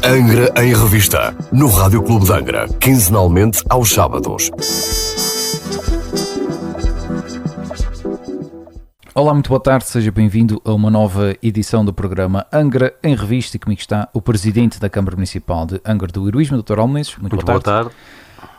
Angra em Revista, no Rádio Clube de Angra, quinzenalmente aos sábados. Olá, muito boa tarde, seja bem-vindo a uma nova edição do programa Angra em Revista, e comigo está o Presidente da Câmara Municipal de Angra do Heroísmo, Dr. Almenses. Muito boa tarde.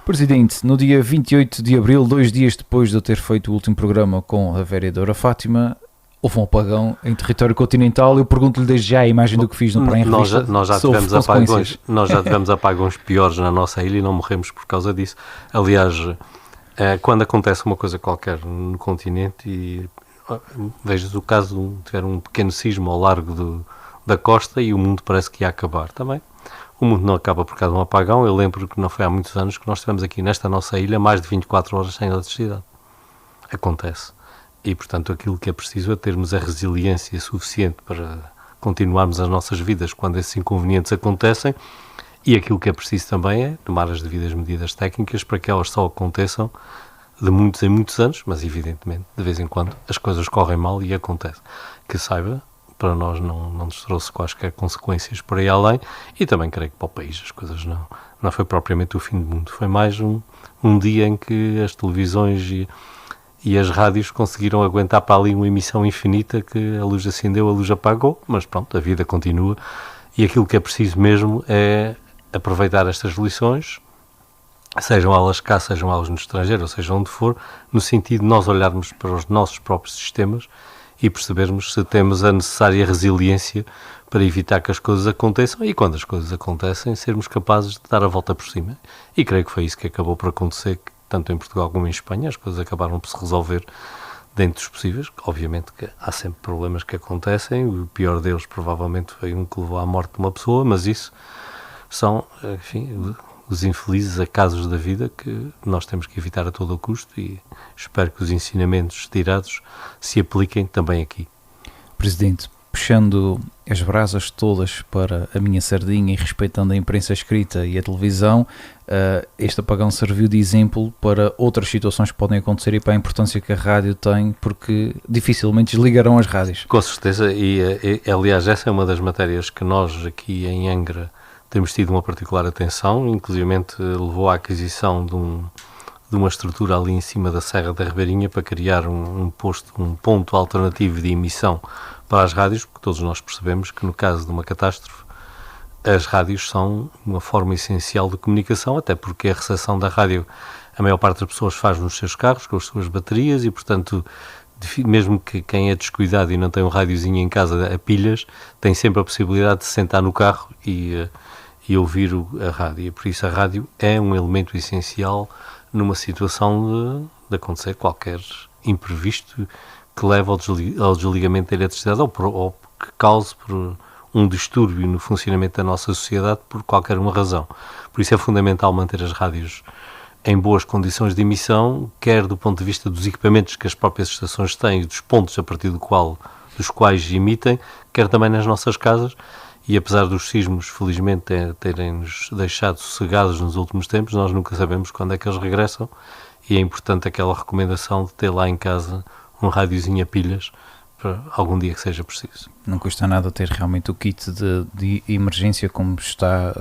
Presidente, no dia 28 de Abril, 2 dias depois de eu ter feito o último programa com a vereadora Fátima, houve um apagão em território continental. Eu pergunto-lhe desde já a imagem do que fiz no Praia em Revista. Nós já tivemos apagões piores na nossa ilha e não morremos por causa disso. Aliás, quando acontece uma coisa qualquer no continente, e vejo o caso de tiver um pequeno sismo ao largo da costa e o mundo parece que ia acabar também. O mundo não acaba por causa de um apagão. Eu lembro que não foi há muitos anos que nós tivemos aqui nesta nossa ilha mais de 24 horas sem eletricidade. Acontece. E, portanto, aquilo que é preciso é termos a resiliência suficiente para continuarmos as nossas vidas quando esses inconvenientes acontecem, e aquilo que é preciso também é tomar as devidas medidas técnicas para que elas só aconteçam de muitos em muitos anos, mas, evidentemente, de vez em quando as coisas correm mal e acontece. Que saiba, para nós não nos trouxe quaisquer consequências por aí além, e também creio que para o país as coisas não foi propriamente o fim do mundo. Foi mais um dia em que as televisões e as rádios conseguiram aguentar para ali uma emissão infinita, que a luz acendeu, a luz apagou, mas pronto, a vida continua, e aquilo que é preciso mesmo é aproveitar estas lições, sejam elas cá, sejam elas no estrangeiro, ou seja onde for, no sentido de nós olharmos para os nossos próprios sistemas e percebermos se temos a necessária resiliência para evitar que as coisas aconteçam, e quando as coisas acontecem, sermos capazes de dar a volta por cima. E creio que foi isso que acabou por acontecer, tanto em Portugal como em Espanha. As coisas acabaram por se resolver dentro dos possíveis. Obviamente que há sempre problemas que acontecem, o pior deles provavelmente foi um que levou à morte de uma pessoa, mas isso são, enfim, os infelizes acasos da vida que nós temos que evitar a todo o custo, e espero que os ensinamentos tirados se apliquem também aqui. Presidente, puxando as brasas todas para a minha sardinha e respeitando a imprensa escrita e a televisão, este apagão serviu de exemplo para outras situações que podem acontecer e para a importância que a rádio tem, porque dificilmente desligarão as rádios. Com certeza, e aliás essa é uma das matérias que nós aqui em Angra temos tido uma particular atenção, inclusivamente levou à aquisição de uma estrutura ali em cima da Serra da Ribeirinha para criar um ponto alternativo de emissão para as rádios, porque todos nós percebemos que no caso de uma catástrofe as rádios são uma forma essencial de comunicação, até porque a recepção da rádio a maior parte das pessoas faz nos seus carros com as suas baterias, e portanto mesmo que quem é descuidado e não tem um rádiozinho em casa a pilhas, tem sempre a possibilidade de se sentar no carro e ouvir a rádio, e por isso a rádio é um elemento essencial numa situação de acontecer qualquer imprevisto que leve ao desligamento da eletricidade, ou que cause por um distúrbio no funcionamento da nossa sociedade por qualquer uma razão. Por isso é fundamental manter as rádios em boas condições de emissão, quer do ponto de vista dos equipamentos que as próprias estações têm e dos pontos a partir dos quais emitem, quer também nas nossas casas. E apesar dos sismos, felizmente, terem-nos deixado sossegados nos últimos tempos, nós nunca sabemos quando é que eles regressam, e é importante aquela recomendação de ter lá em casa um rádiozinho a pilhas para algum dia que seja preciso. Não custa nada ter realmente o kit de emergência, como está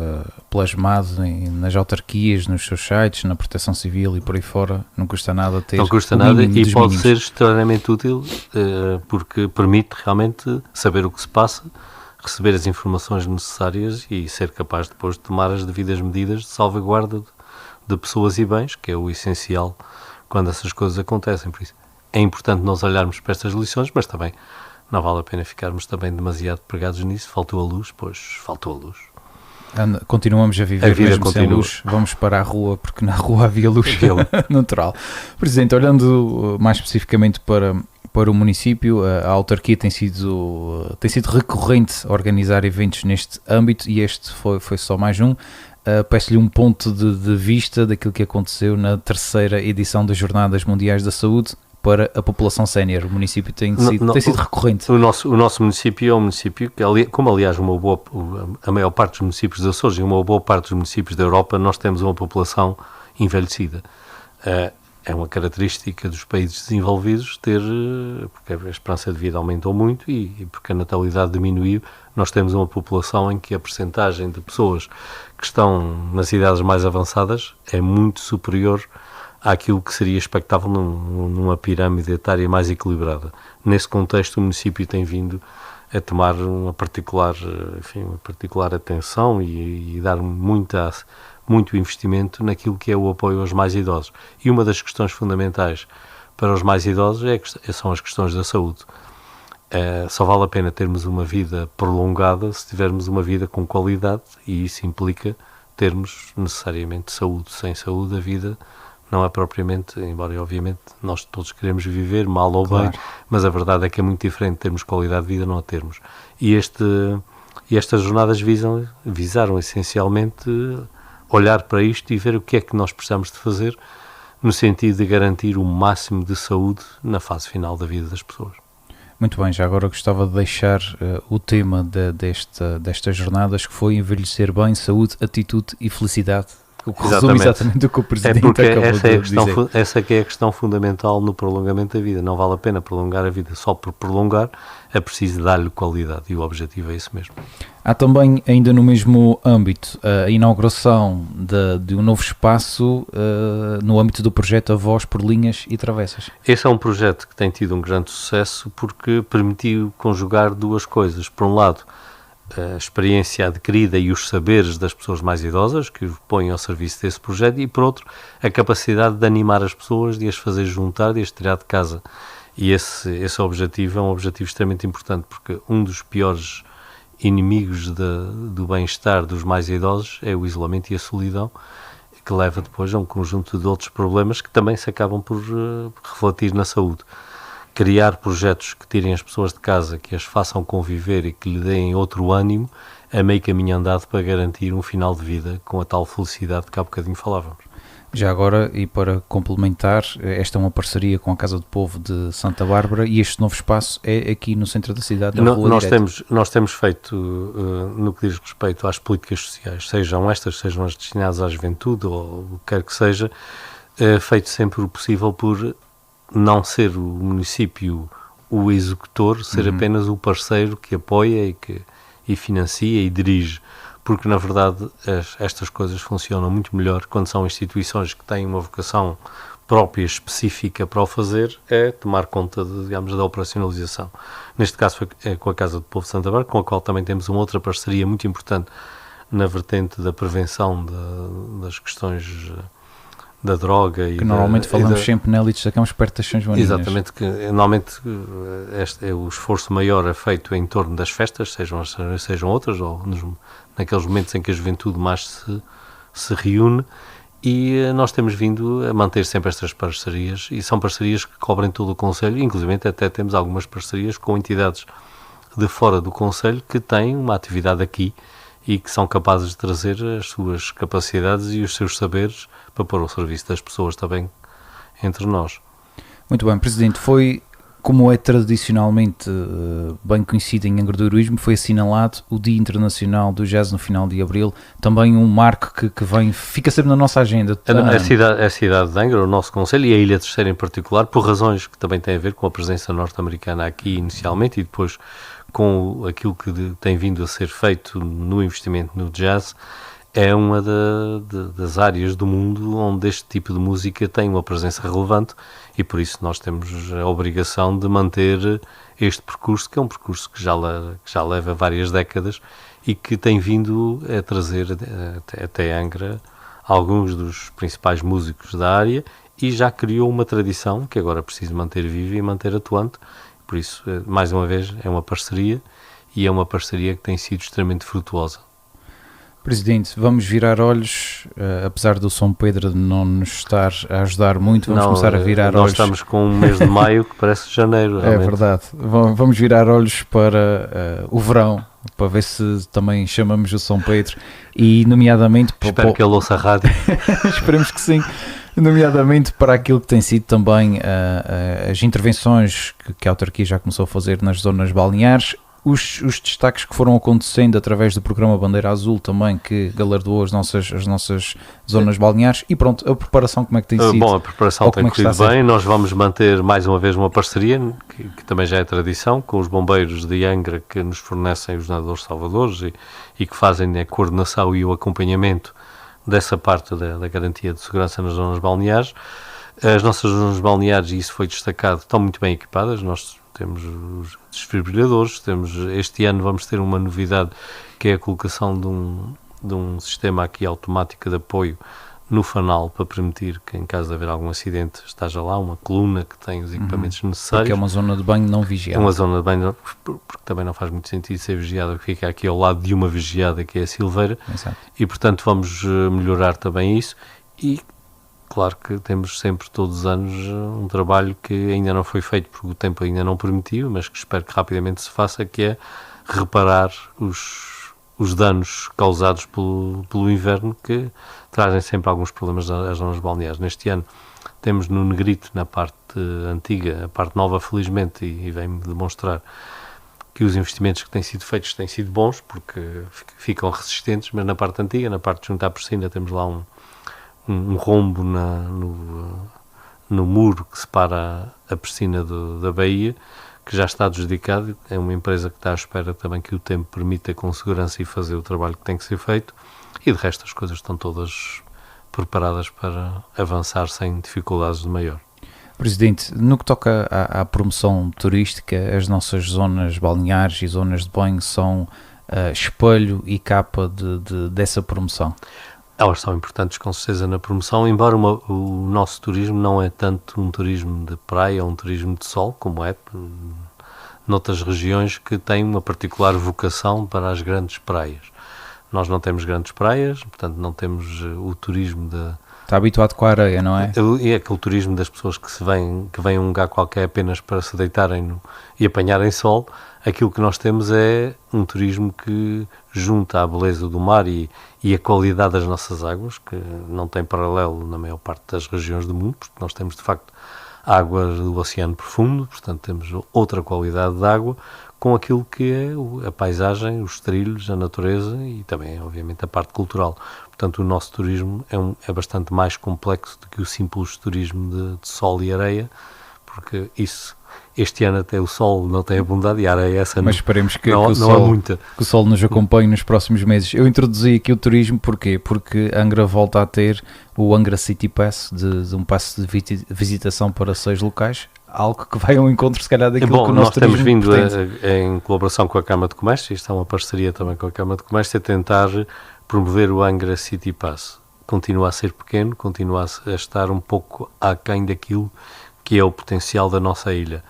plasmado nas autarquias, nos seus sites, na Proteção Civil e por aí fora. Não custa nada ter. Não custa nada, e pode ser extremamente útil, porque permite realmente saber o que se passa, receber as informações necessárias e ser capaz depois de tomar as devidas medidas de salvaguarda de pessoas e bens, que é o essencial quando essas coisas acontecem. Por isso é importante nós olharmos para estas lições, mas também não vale a pena ficarmos também demasiado pregados nisso. Faltou a luz, pois faltou a luz. Continuamos a viver mesmo sem luz. Vamos para a rua, porque na rua havia luz natural. Presidente, olhando mais especificamente para o município, a autarquia tem sido recorrente a organizar eventos neste âmbito, e este foi só mais um. Peço-lhe um ponto de vista daquilo que aconteceu na 3ª edição das Jornadas Mundiais da Saúde para a população sénior. O município tem sido recorrente. O nosso município é um município que, como aliás a maior parte dos municípios dos Açores e uma boa parte dos municípios da Europa, nós temos uma população envelhecida. é uma característica dos países desenvolvidos porque a esperança de vida aumentou muito e porque a natalidade diminuiu. Nós temos uma população em que a percentagem de pessoas que estão nas idades mais avançadas é muito superior àquilo que seria expectável numa pirâmide etária mais equilibrada. Nesse contexto, o município tem vindo a tomar uma particular atenção e dar muito investimento naquilo que é o apoio aos mais idosos. E uma das questões fundamentais para os mais idosos são as questões da saúde. Só vale a pena termos uma vida prolongada se tivermos uma vida com qualidade, e isso implica termos necessariamente saúde. Sem saúde a vida não é propriamente, embora obviamente nós todos queremos viver mal ou bem, mas a verdade é que é muito diferente termos qualidade de vida ou não a termos. E estas jornadas visaram essencialmente olhar para isto e ver o que é que nós precisamos de fazer no sentido de garantir o máximo de saúde na fase final da vida das pessoas. Muito bem, já agora gostava de deixar o tema destas jornadas, que foi envelhecer bem, saúde, atitude e felicidade. O que resume exatamente o que o Presidente acabou de dizer. Essa que é a questão fundamental no prolongamento da vida. Não vale a pena prolongar a vida só por prolongar, é preciso dar-lhe qualidade, e o objetivo é esse mesmo. Há também, ainda no mesmo âmbito, a inauguração de um novo espaço no âmbito do projeto A Voz por Linhas e Travessas. Esse é um projeto que tem tido um grande sucesso porque permitiu conjugar duas coisas. Por um lado, a experiência adquirida e os saberes das pessoas mais idosas que os põem ao serviço desse projeto, e por outro, a capacidade de animar as pessoas, de as fazer juntar, de as tirar de casa. E esse objetivo é um objetivo extremamente importante, porque um dos piores inimigos do bem-estar dos mais idosos é o isolamento e a solidão, que leva depois a um conjunto de outros problemas que também se acabam por refletir na saúde. Criar projetos que tirem as pessoas de casa, que as façam conviver e que lhe deem outro ânimo, é meio caminho andado para garantir um final de vida com a tal felicidade que há bocadinho falávamos. Já agora, e para complementar, esta é uma parceria com a Casa do Povo de Santa Bárbara, e este novo espaço é aqui no centro da cidade, na Rua Direita. Nós temos feito, no que diz respeito às políticas sociais, sejam as destinadas à juventude ou o que quer que seja, feito sempre o possível por não ser o município o executor, ser apenas o parceiro que apoia e financia e dirige, porque na verdade estas coisas funcionam muito melhor quando são instituições que têm uma vocação própria, específica para o fazer, é tomar conta da operacionalização. Neste caso é com a Casa do Povo de Santa Bárbara, com a qual também temos uma outra parceria muito importante na vertente da prevenção das questões da droga. Que normalmente falamos sempre nela e destacamos perto das São Joaninas. Exatamente, que normalmente o esforço maior é feito em torno das festas, sejam outras, ou naqueles momentos em que a juventude mais se reúne, e nós temos vindo a manter sempre estas parcerias, e são parcerias que cobrem todo o Concelho, inclusive até temos algumas parcerias com entidades de fora do Concelho que têm uma atividade aqui e que são capazes de trazer as suas capacidades e os seus saberes para pôr ao serviço das pessoas também entre nós. Muito bem, Presidente, foi, como é tradicionalmente bem conhecido em Angra do Heroísmo, foi assinalado o Dia Internacional do Jazz no final de Abril, também um marco que fica sempre na nossa agenda. A cidade de Angra, o nosso concelho, e a Ilha Terceira em particular, por razões que também têm a ver com a presença norte-americana aqui inicialmente e depois com aquilo que tem vindo a ser feito no investimento no jazz, é uma das áreas do mundo onde este tipo de música tem uma presença relevante, e por isso nós temos a obrigação de manter este percurso, que é um percurso que já leva várias décadas e que tem vindo a trazer até Angra alguns dos principais músicos da área, e já criou uma tradição que agora é preciso manter viva e manter atuante. Por isso, mais uma vez, é uma parceria, e é uma parceria que tem sido extremamente frutuosa. Presidente, vamos virar olhos, apesar do São Pedro não nos estar a ajudar muito, vamos começar a virar olhos. Nós estamos com um mês de maio que parece janeiro. Realmente. É verdade. Vamos virar olhos para o verão, para ver se também chamamos o São Pedro, e nomeadamente... Espero que ele ouça a rádio. Esperemos que sim. Nomeadamente para aquilo que tem sido também as intervenções que a autarquia já começou a fazer nas zonas balneares, Os destaques que foram acontecendo através do programa Bandeira Azul também, que galardoou as nossas zonas balneares, e pronto, a preparação como é que tem sido? Bom, a preparação tem corrido bem, nós vamos manter mais uma vez uma parceria, que também já é tradição, com os bombeiros de Angra, que nos fornecem os nadadores salvadores e que fazem a coordenação e o acompanhamento dessa parte da garantia de segurança nas zonas balneares. As nossas zonas balneares, e isso foi destacado, estão muito bem equipadas. Nós temos os desfibrilhadores, este ano vamos ter uma novidade, que é a colocação de um sistema aqui automático de apoio no fanal, para permitir que, em caso de haver algum acidente, esteja lá uma coluna que tem os equipamentos necessários. Porque é uma zona de banho não vigiada. Uma zona de banho, porque também não faz muito sentido ser vigiada, porque fica aqui ao lado de uma vigiada, que é a Silveira. Exato. E, portanto, vamos melhorar também isso. E claro que temos sempre, todos os anos, um trabalho que ainda não foi feito porque o tempo ainda não permitiu, mas que espero que rapidamente se faça, que é reparar os danos causados pelo inverno, que trazem sempre alguns problemas às zonas balneares. Neste ano temos no Negrito, na parte antiga, a parte nova, felizmente, e vem-me demonstrar que os investimentos que têm sido feitos têm sido bons, porque ficam resistentes, mas na parte antiga, na parte junto à piscina, temos lá um rombo no muro que separa a piscina da baía, que já está adjudicado. É uma empresa que está à espera também que o tempo permita com segurança e fazer o trabalho que tem que ser feito, e de resto as coisas estão todas preparadas para avançar sem dificuldades de maior. Presidente, no que toca à promoção turística, as nossas zonas balneares e zonas de banho são espelho e capa dessa promoção? Elas são importantes, com certeza, na promoção, embora o nosso turismo não é tanto um turismo de praia ou um turismo de sol, como é noutras regiões que têm uma particular vocação para as grandes praias. Nós não temos grandes praias, portanto não temos o turismo de... Está habituado com a areia, não é? É aquele turismo das pessoas que vêm a um lugar qualquer apenas para se deitarem e apanharem sol. Aquilo que nós temos é um turismo que junta a beleza do mar e a qualidade das nossas águas, que não tem paralelo na maior parte das regiões do mundo, porque nós temos de facto águas do oceano profundo, portanto temos outra qualidade de água, com aquilo que é a paisagem, os trilhos, a natureza e também, obviamente, a parte cultural. Portanto, o nosso turismo é bastante mais complexo do que o simples turismo de sol e areia, porque este ano até o sol não tem abundado e a areia essa mas esperemos que não há muita. Que o sol nos acompanhe nos próximos meses. Eu introduzi aqui o turismo, porquê? Porque Angra volta a ter o Angra City Pass, de um passe de visitação para 6 locais, algo que vai ao encontro, se calhar, daquilo que o nosso turismo nós temos vindo em colaboração com a Câmara de Comércio, isto é uma parceria também com a Câmara de Comércio, a tentar promover o Angra City Pass. Continua a ser pequeno, continua a estar um pouco aquém daquilo que é o potencial da nossa ilha.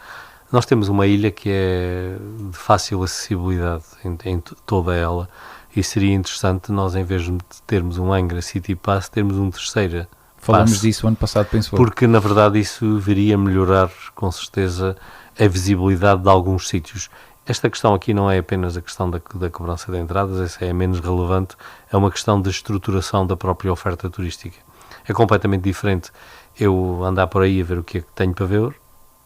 Nós temos uma ilha que é de fácil acessibilidade em toda ela, e seria interessante nós, em vez de termos um Angra City Pass, termos um terceiro. Falamos disso ano passado, penso eu. Porque, na verdade, isso viria a melhorar, com certeza, a visibilidade de alguns sítios. Esta questão aqui não é apenas a questão da cobrança de entradas, essa é menos relevante, é uma questão de estruturação da própria oferta turística. É completamente diferente eu andar por aí a ver o que é que tenho para ver,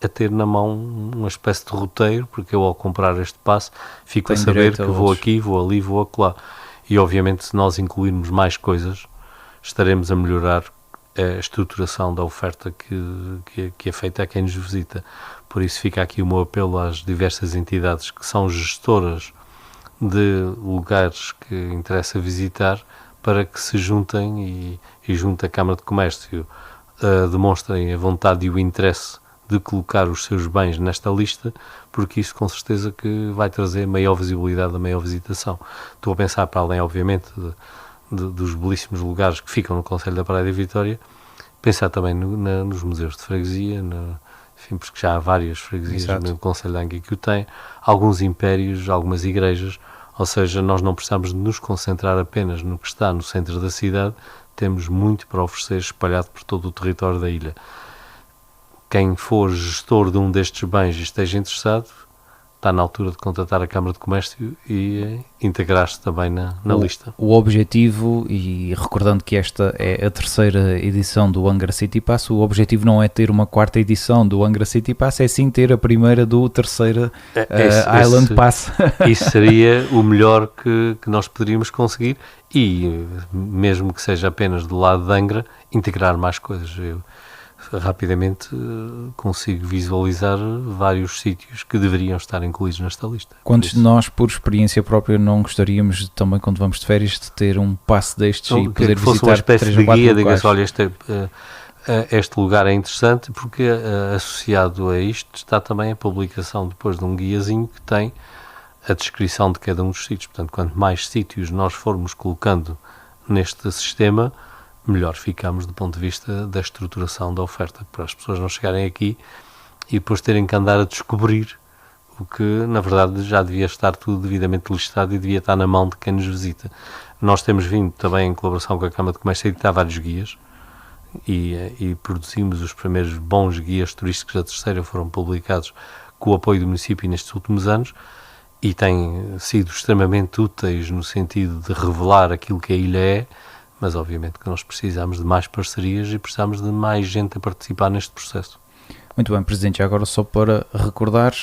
a ter na mão uma espécie de roteiro, porque eu, ao comprar este passe, fico a saber que vou aqui, vou ali, vou acolá. E, obviamente, se nós incluirmos mais coisas, estaremos a melhorar a estruturação da oferta que é feita a quem nos visita. Por isso fica aqui o meu apelo às diversas entidades que são gestoras de lugares que interessa visitar, para que se juntem e junto à Câmara de Comércio demonstrem a vontade e o interesse de colocar os seus bens nesta lista, porque isso com certeza que vai trazer maior visibilidade, a maior visitação. Estou a pensar, para além, obviamente, dos belíssimos lugares que ficam no Concelho da Praia da Vitória, pensar também nos museus de freguesia, enfim, porque já há várias freguesias no Concelho de Angra que o têm, alguns impérios, algumas igrejas, ou seja, nós não precisamos de nos concentrar apenas no que está no centro da cidade, temos muito para oferecer espalhado por todo o território da ilha. Quem for gestor de um destes bens e esteja interessado, está na altura de contatar a Câmara de Comércio e integrar-se também na lista. O objetivo, e recordando que esta é a terceira edição do Angra City Pass, o objetivo não é ter uma quarta edição do Angra City Pass, é sim ter a primeira do terceira Island Pass. Isso seria o melhor que nós poderíamos conseguir e, mesmo que seja apenas do lado de Angra, integrar mais coisas. Eu rapidamente consigo visualizar vários sítios que deveriam estar incluídos nesta lista. Quantos de nós, por experiência própria, não gostaríamos também, quando vamos de férias, de ter um passe destes e poder fosse visitar uma espécie 3 de ou 4 guia, locais? diga-se, olha, este lugar é interessante, porque associado a isto está também a publicação depois de um guiazinho que tem a descrição de cada um dos sítios. Portanto, quanto mais sítios nós formos colocando neste sistema, melhor ficamos do ponto de vista da estruturação da oferta, para as pessoas não chegarem aqui e depois terem que andar a descobrir o que, na verdade, já devia estar tudo devidamente listado e devia estar na mão de quem nos visita. Nós temos vindo também, em colaboração com a Câmara de Comércio, a editar vários guias e produzimos os primeiros bons guias turísticos da terceira, foram publicados com o apoio do município nestes últimos anos e têm sido extremamente úteis no sentido de revelar aquilo que a ilha é, mas obviamente que nós precisamos de mais parcerias e precisamos de mais gente a participar neste processo. Muito bem, Presidente, já agora só para recordar,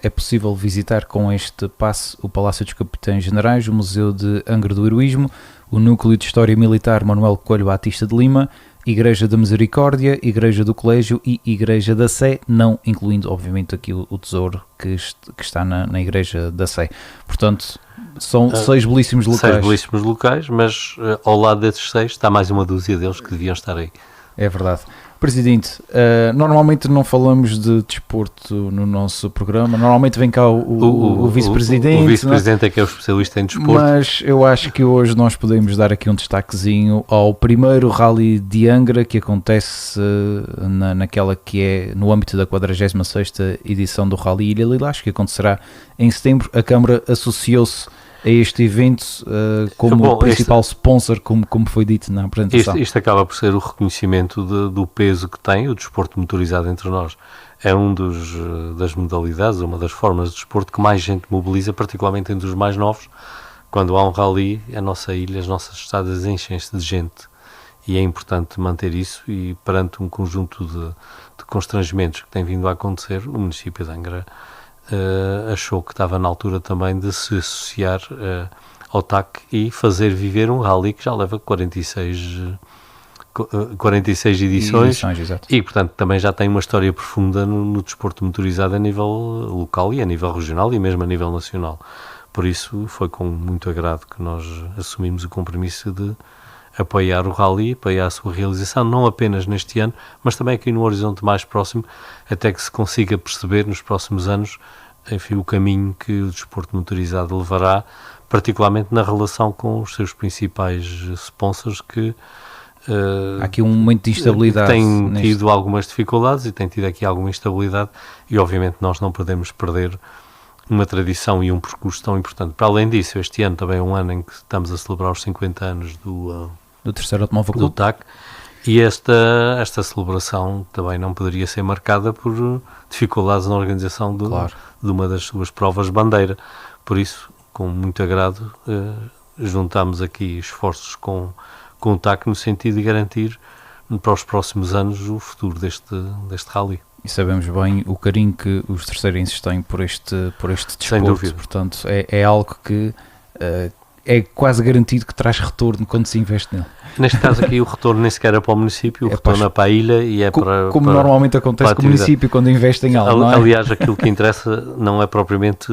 é possível visitar com este passe o Palácio dos Capitães Generais, o Museu de Angra do Heroísmo, o Núcleo de História Militar Manuel Coelho Batista de Lima, Igreja da Misericórdia, Igreja do Colégio e Igreja da Sé, não incluindo obviamente aqui o tesouro que está na Igreja da Sé. Portanto, são 6 belíssimos locais. 6 belíssimos locais, mas ao lado desses 6 está mais uma dúzia deles que deviam estar aí. É verdade. Presidente, normalmente não falamos de desporto no nosso programa, normalmente vem cá o vice-presidente. O vice-presidente é que é o especialista em desporto. Mas eu acho que hoje nós podemos dar aqui um destaquezinho ao primeiro Rally de Angra, que acontece naquela que é no âmbito da 46ª edição do Rally Ilha Lilás, que acontecerá em setembro. A Câmara associou-se a este evento como principal sponsor, como foi dito na apresentação. Isto acaba por ser o reconhecimento do peso que tem o desporto motorizado entre nós. É das modalidades, uma das formas de desporto que mais gente mobiliza, particularmente entre os mais novos. Quando há um rally, a nossa ilha, as nossas estradas enchem-se de gente e é importante manter isso, e perante um conjunto de constrangimentos que tem vindo a acontecer, o município de Angra achou que estava na altura também de se associar ao TAC e fazer viver um rally que já leva 46 edições exato. E, portanto, também já tem uma história profunda no desporto motorizado a nível local e a nível regional e mesmo a nível nacional. Por isso, foi com muito agrado que nós assumimos o compromisso de apoiar o rally, apoiar a sua realização, não apenas neste ano, mas também aqui no horizonte mais próximo, até que se consiga perceber nos próximos anos, enfim, o caminho que o desporto motorizado levará, particularmente na relação com os seus principais sponsors, que há aqui um momento de instabilidade. Têm tido algumas dificuldades e têm tido aqui alguma instabilidade, e obviamente nós não podemos perder uma tradição e um percurso tão importante. Para além disso, este ano também é um ano em que estamos a celebrar os 50 anos do terceiro automóvel clube, do TAC, e esta celebração também não poderia ser marcada por dificuldades na organização de uma das suas provas bandeira. Por isso, com muito agrado, juntamos aqui esforços com o TAC no sentido de garantir para os próximos anos o futuro deste rally. E sabemos bem o carinho que os terceirenses têm por este desporto. Sem dúvida. Portanto, é algo que é quase garantido que traz retorno quando se investe nele. Neste caso aqui o retorno nem sequer é para o município, o retorno é para a ilha e é como normalmente acontece com o município quando investe em algo, não é? Aliás, aquilo que interessa não é propriamente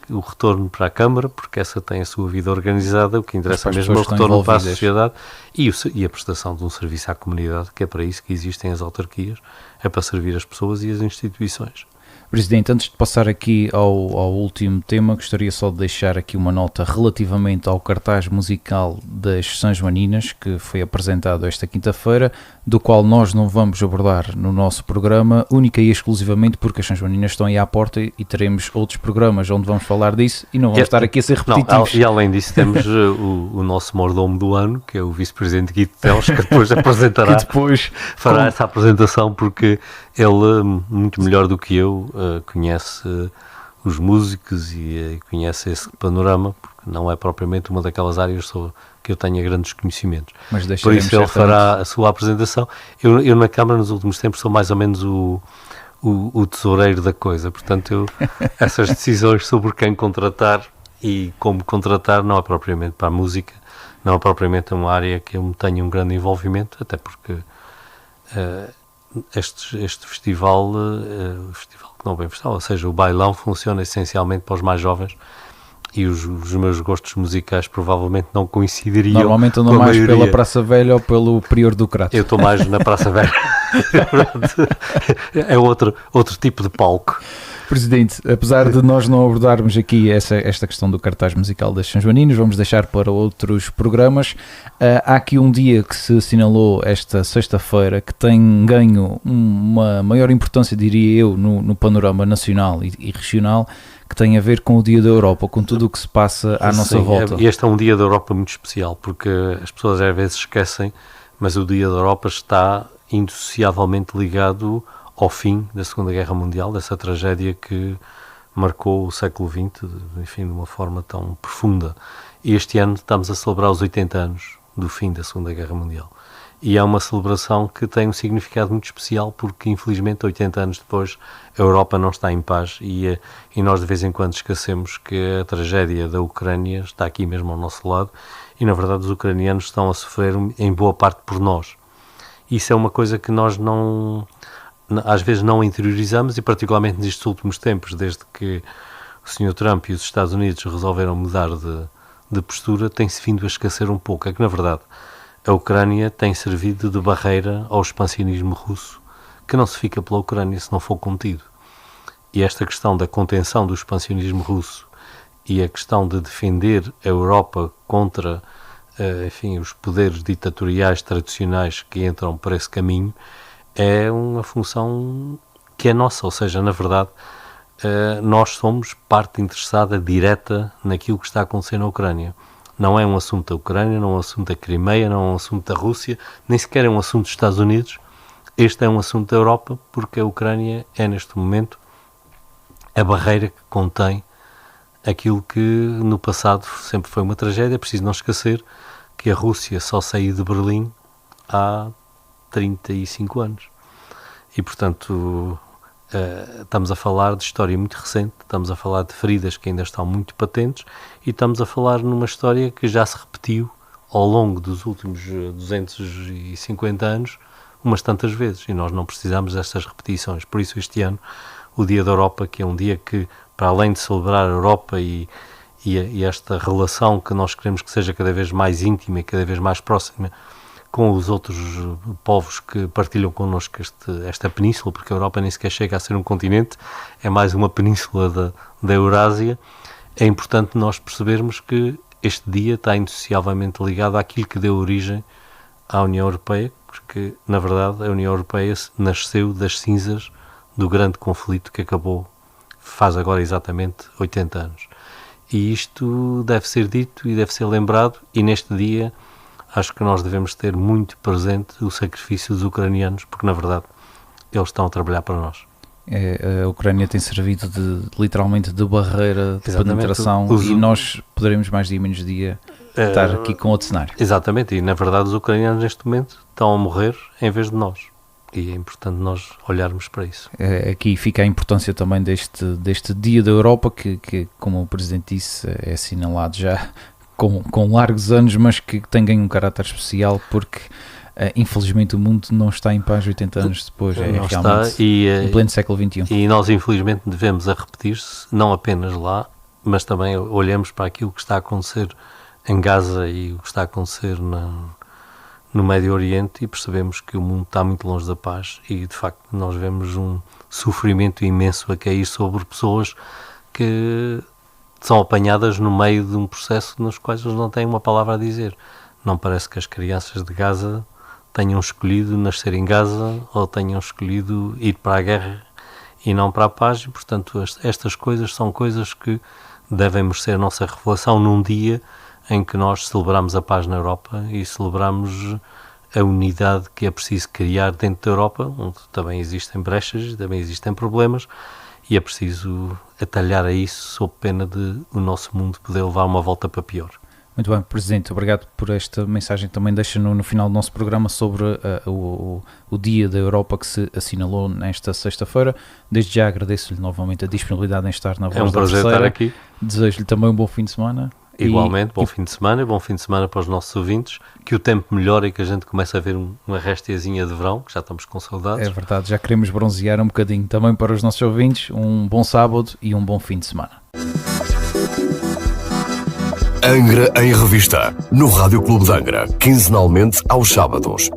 o retorno para a Câmara, porque essa tem a sua vida organizada, o que interessa mesmo é o retorno para a sociedade e a prestação de um serviço à comunidade, que é para isso que existem as autarquias, é para servir as pessoas e as instituições. Presidente, antes de passar aqui ao último tema, gostaria só de deixar aqui uma nota relativamente ao cartaz musical das São Joaninas, que foi apresentado esta quinta-feira, do qual nós não vamos abordar no nosso programa, única e exclusivamente porque as São Joaninas estão aí à porta e teremos outros programas onde vamos falar disso e não vamos estar aqui a ser repetitivos. E além disso temos o nosso mordomo do ano, que é o vice-presidente Guido Teles, que depois apresentará, fará essa apresentação, porque ele, muito melhor do que eu, conhece os músicos e conhece esse panorama, porque não é propriamente uma daquelas áreas sobre que eu tenha grandes conhecimentos. Mas por isso ele fará a sua apresentação. Eu na Câmara nos últimos tempos sou mais ou menos o tesoureiro da coisa, portanto essas decisões sobre quem contratar e como contratar não é propriamente para a música, não é propriamente uma área que eu tenha um grande envolvimento, até porque este festival, o festival que não é bem festival, ou seja, o bailão funciona essencialmente para os mais jovens e os meus gostos musicais provavelmente não coincidiriam. Normalmente andam mais pela Praça Velha ou pelo Prior do Crato. Eu estou mais na Praça Velha. É outro tipo de palco. Presidente, apesar de nós não abordarmos aqui esta questão do cartaz musical das São Joaninos, vamos deixar para outros programas. Há aqui um dia que se assinalou esta sexta-feira que tem ganho uma maior importância, diria eu, no panorama nacional e regional, que tem a ver com o Dia da Europa, com tudo o que se passa à nossa volta. Este é um Dia da Europa muito especial, porque as pessoas às vezes esquecem, mas o Dia da Europa está indissociavelmente ligado ao fim da Segunda Guerra Mundial, dessa tragédia que marcou o século XX, enfim, de uma forma tão profunda. E este ano estamos a celebrar os 80 anos do fim da Segunda Guerra Mundial. E é uma celebração que tem um significado muito especial, porque infelizmente 80 anos depois a Europa não está em paz e nós de vez em quando esquecemos que a tragédia da Ucrânia está aqui mesmo ao nosso lado e na verdade os ucranianos estão a sofrer em boa parte por nós. Isso é uma coisa que nós às vezes não interiorizamos e particularmente nestes últimos tempos, desde que o Sr. Trump e os Estados Unidos resolveram mudar de postura, tem-se vindo a esquecer um pouco. É que na verdade a Ucrânia tem servido de barreira ao expansionismo russo, que não se fica pela Ucrânia se não for contido. E esta questão da contenção do expansionismo russo e a questão de defender a Europa contra enfim, os poderes ditatoriais tradicionais que entram por esse caminho é uma função que é nossa, ou seja, na verdade nós somos parte interessada direta naquilo que está a acontecer na Ucrânia. Não é um assunto da Ucrânia, não é um assunto da Crimeia, não é um assunto da Rússia, nem sequer é um assunto dos Estados Unidos. Este é um assunto da Europa, porque a Ucrânia é, neste momento, a barreira que contém aquilo que no passado sempre foi uma tragédia. É preciso não esquecer que a Rússia só saiu de Berlim há 35 anos. E, portanto, estamos a falar de história muito recente, estamos a falar de feridas que ainda estão muito patentes e estamos a falar numa história que já se repetiu ao longo dos últimos 250 anos umas tantas vezes e nós não precisamos destas repetições. Por isso este ano o Dia da Europa, que é um dia que, para além de celebrar a Europa e esta relação que nós queremos que seja cada vez mais íntima e cada vez mais próxima com os outros povos que partilham connosco esta península, porque a Europa nem sequer chega a ser um continente, é mais uma península da Eurásia, é importante nós percebermos que este dia está indissociavelmente ligado àquilo que deu origem à União Europeia, porque, na verdade, a União Europeia nasceu das cinzas do grande conflito que acabou, faz agora exatamente 80 anos. E isto deve ser dito e deve ser lembrado, e neste dia acho que nós devemos ter muito presente o sacrifício dos ucranianos, porque na verdade eles estão a trabalhar para nós. A Ucrânia tem servido literalmente de barreira de penetração e nós poderemos mais dia menos dia estar aqui com outro cenário. Exatamente, e na verdade os ucranianos neste momento estão a morrer em vez de nós. E é importante nós olharmos para isso. Aqui fica a importância também deste Dia da Europa, que como o Presidente disse, é assinalado já com largos anos, mas que tem ganho um caráter especial porque infelizmente o mundo não está em paz 80 anos depois, não realmente está, em pleno século XXI. E nós infelizmente devemos a repetir-se, não apenas lá, mas também olhamos para aquilo que está a acontecer em Gaza e o que está a acontecer no Médio Oriente e percebemos que o mundo está muito longe da paz e de facto nós vemos um sofrimento imenso a cair sobre pessoas que são apanhadas no meio de um processo nos quais eles não têm uma palavra a dizer. Não parece que as crianças de Gaza tenham escolhido nascer em Gaza ou tenham escolhido ir para a guerra e não para a paz e, portanto, estas coisas são coisas que devem ser a nossa revelação num dia em que nós celebramos a paz na Europa e celebramos a unidade que é preciso criar dentro da Europa, onde também existem brechas, também existem problemas, e é preciso atalhar a isso sob pena de o nosso mundo poder levar uma volta para pior. Muito bem, Presidente, obrigado por esta mensagem. Também deixa no final do nosso programa sobre o Dia da Europa que se assinalou nesta sexta-feira. Desde já agradeço-lhe novamente a disponibilidade em estar na Voz da Terceira. É um prazer estar aqui. Desejo-lhe também um bom fim de semana. Igualmente, bom fim de semana para os nossos ouvintes, que o tempo melhore e que a gente comece a ver uma restiazinha de verão, que já estamos com saudades. É verdade, já queremos bronzear um bocadinho. Também para os nossos ouvintes, um bom sábado e um bom fim de semana. Angra em Revista, no Rádio Clube de Angra, quinzenalmente aos sábados.